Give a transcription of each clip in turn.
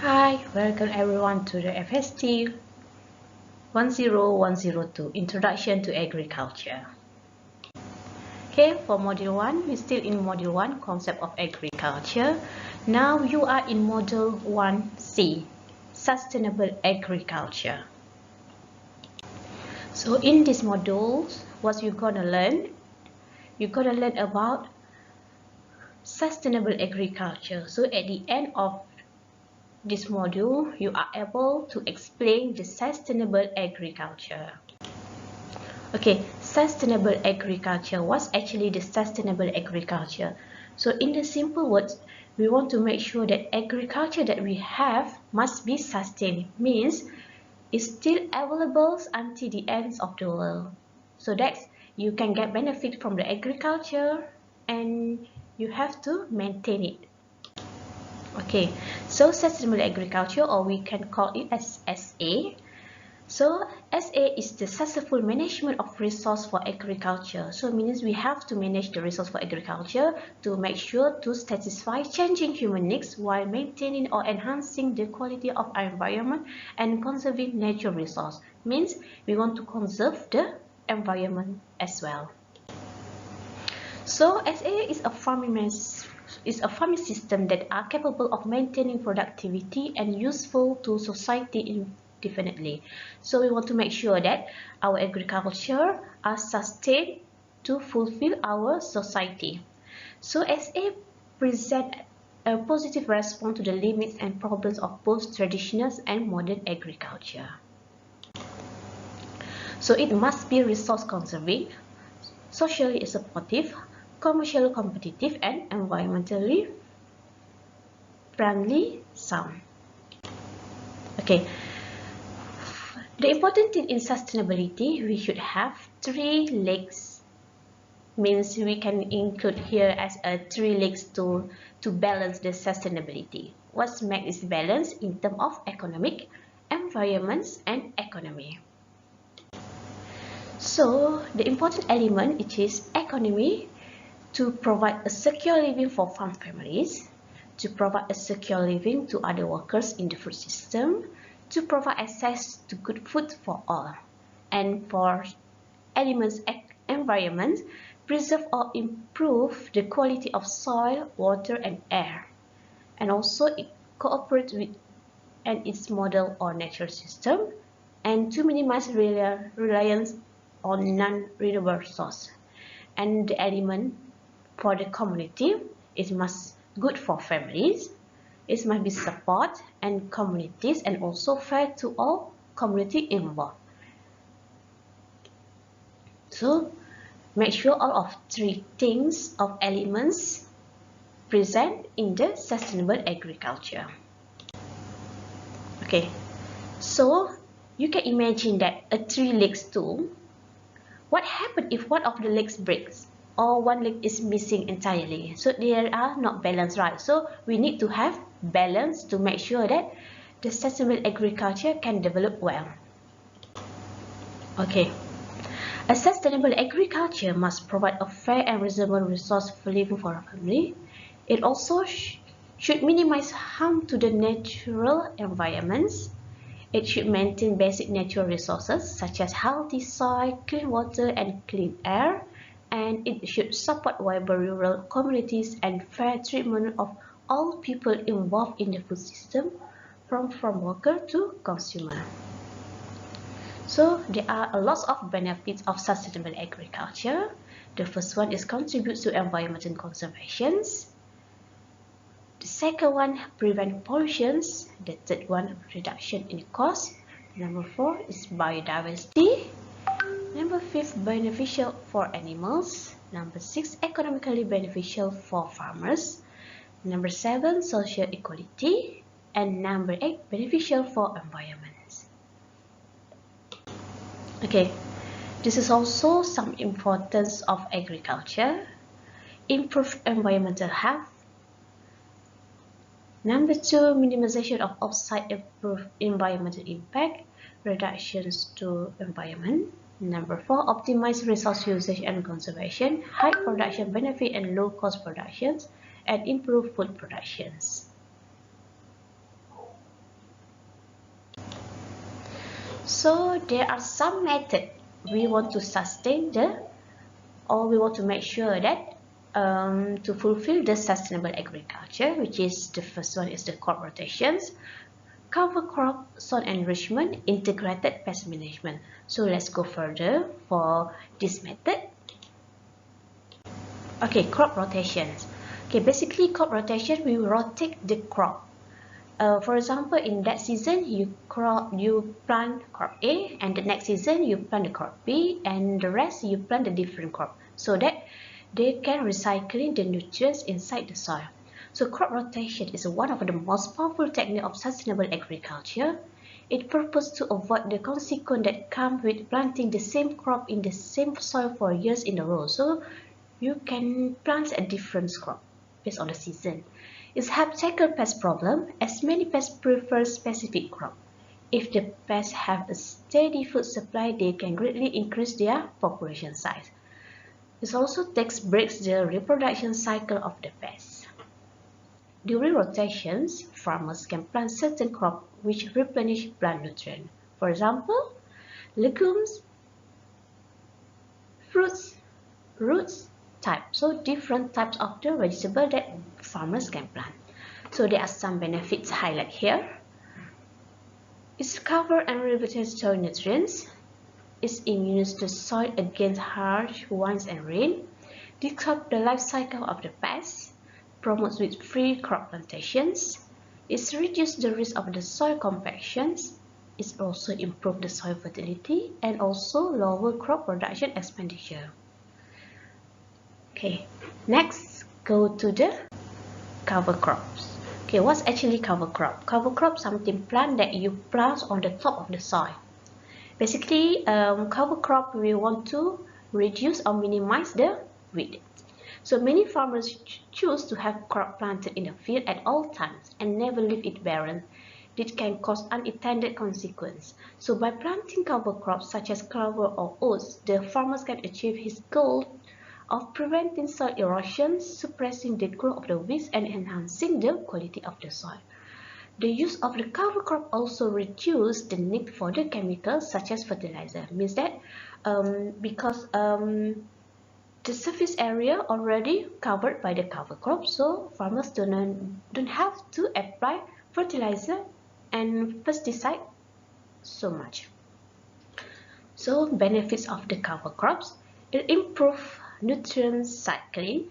Hi, welcome everyone to the FST 10102 Introduction to Agriculture. Okay, for Module 1, we're still in Module 1, Concept of Agriculture. Now you are in Module 1C, Sustainable Agriculture. So in this module, what you're gonna learn? You're gonna learn about sustainable agriculture. So at the end of this module, you are able to explain the sustainable agriculture. Okay, sustainable agriculture. What's actually the sustainable agriculture? So in the simple words, we want to make sure that agriculture that we have must be sustained. Means it's still available until the ends of the world. So that's you can get benefit from the agriculture and you have to maintain it. Okay, so sustainable agriculture, or we can call it as SA. So SA is the successful management of resource for agriculture. So it means we have to manage the resource for agriculture to make sure to satisfy changing human needs while maintaining or enhancing the quality of our environment and conserving natural resource. Means we want to conserve the environment as well. So SA is a farming system that are capable of maintaining productivity and useful to society indefinitely. So we want to make sure that our agriculture are sustained to fulfill our society. So SA present a positive response to the limits and problems of both traditional and modern agriculture. So it must be resource conserving, socially supportive, commercially competitive, and environmentally friendly sound. Okay, the important thing in sustainability, we should have 3 legs. Means we can include here as a 3 legs to balance the sustainability. What's makes this balance in terms of economic, environments, and economy. So the important element it is economy, to provide a secure living for farm families, to provide a secure living to other workers in the food system, to provide access to good food for all, and for elements environment, preserve or improve the quality of soil, water, and air, and also it cooperates with and its model or natural system, and to minimize reliance on non-renewable source. And the element for the community, it must good for families, it must be support and communities, and also fair to all community involved. So make sure all of 3 things of elements present in the sustainable agriculture. Okay, so you can imagine that a 3 legs stool. What happens if one of the legs breaks or one leg is missing entirely? So they are not balanced, right? So we need to have balance to make sure that the sustainable agriculture can develop well. Okay, a sustainable agriculture must provide a fair and reasonable resource for living for a family. It also should minimize harm to the natural environments. It should maintain basic natural resources such as healthy soil, clean water, and clean air. And it should support viable rural communities and fair treatment of all people involved in the food system, from farm worker to consumer. So there are a lot of benefits of sustainable agriculture. The first one is contributes to environmental conservation. The second one, prevent pollution. The third one, reduction in cost. Number 4 is biodiversity. Number 5, beneficial for animals. Number 6, economically beneficial for farmers. Number 7, social equality. And number 8, beneficial for environment. Okay, this is also some importance of agriculture. Improve environmental health. Number 2, minimization of offsite, improve environmental impact, reductions to environment. Number 4, optimize resource usage and conservation, high production benefit and low cost productions, and improve food productions. So there are some methods we want to sustain or we want to make sure that to fulfill the sustainable agriculture, which is the first one is the crop rotations, cover crop, soil enrichment, integrated pest management. So let's go further for this method. Okay, crop rotations. Okay, basically crop rotation, we rotate the crop. For example, in that season, you plant crop A, and the next season you plant the crop B, and the rest you plant a different crop, so that they can recycling the nutrients inside the soil. So crop rotation is one of the most powerful techniques of sustainable agriculture. It purposes to avoid the consequence that come with planting the same crop in the same soil for years in a row. So you can plant a different crop based on the season. It helps tackle pest problem as many pests prefer specific crop. If the pests have a steady food supply, they can greatly increase their population size. It also breaks the reproduction cycle of the pests. During rotations, farmers can plant certain crops which replenish plant nutrients. For example, legumes, fruits, roots, type. So different types of the vegetable that farmers can plant. So there are some benefits highlighted here. It's cover and rehabilitate soil nutrients. It's immune to soil against harsh winds and rain. Disrupt the life cycle of the pests. Promotes with free crop plantations. It's reduce the risk of the soil compactions. It's also improve the soil fertility and also lower crop production expenditure. Okay, next go to the cover crops. Okay, what's actually cover crop? Cover crop something plant that you plant on the top of the soil. Basically, cover crop we want to reduce or minimize the weed. So many farmers choose to have crop planted in the field at all times and never leave it barren. This can cause unintended consequences. So by planting cover crops such as clover or oats, the farmers can achieve his goal of preventing soil erosion, suppressing the growth of the weeds, and enhancing the quality of the soil. The use of the cover crop also reduces the need for the chemicals such as fertilizer. Means that because the surface area already covered by the cover crop, so farmers don't have to apply fertilizer and pesticide so much. So benefits of the cover crops: it improves nutrient cycling,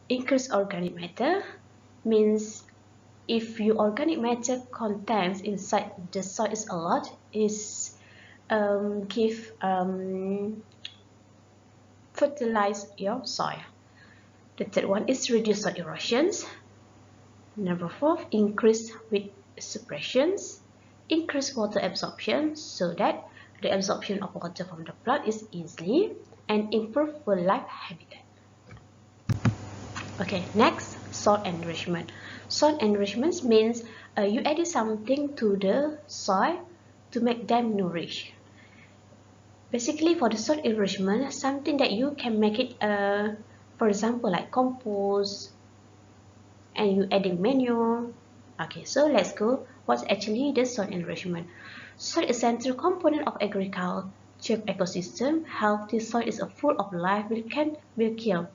increase organic matter, means if your organic matter contains inside the soil is a lot, is fertilize your soil. The third one is reduce soil erosions. Number 4, increase weed suppressions, increase water absorption so that the absorption of water from the plant is easily, and improve wildlife habitat. Okay, next, soil enrichment. Soil enrichment means you add something to the soil to make them nourish. Basically, for the soil enrichment, something that you can make it, for example, like compost, and you adding manure. Okay, so let's go. What's actually the soil enrichment? Soil is a central component of agriculture ecosystem. Healthy soil is full of life will kill.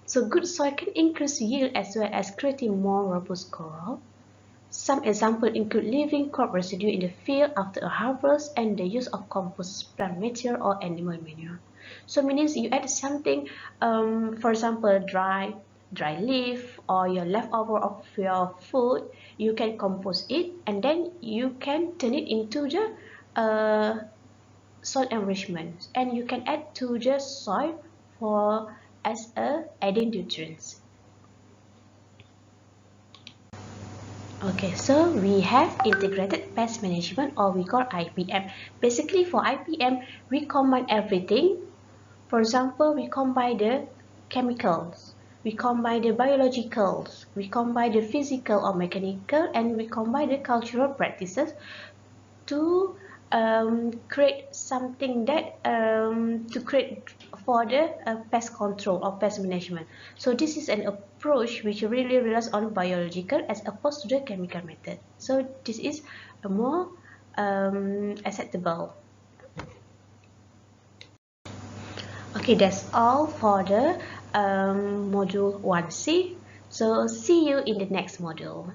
So good soil can increase yield as well as creating more robust crop. Some examples include leaving crop residue in the field after a harvest and the use of compost, plant material, or animal manure. So means you add something, for example, dry leaf or your leftover of your food, you can compost it and then you can turn it into the soil enrichment, and you can add to the soil for as adding nutrients. Okay, so we have integrated pest management, or we call IPM. Basically for IPM, we combine everything. For example, we combine the chemicals, we combine the biologicals, we combine the physical or mechanical, and we combine the cultural practices to create something that to create for the pest control or pest management. So this is an approach which really relies on biological as opposed to the chemical method. So this is a more acceptable. Okay, that's all for the module 1C. So see you in the next module.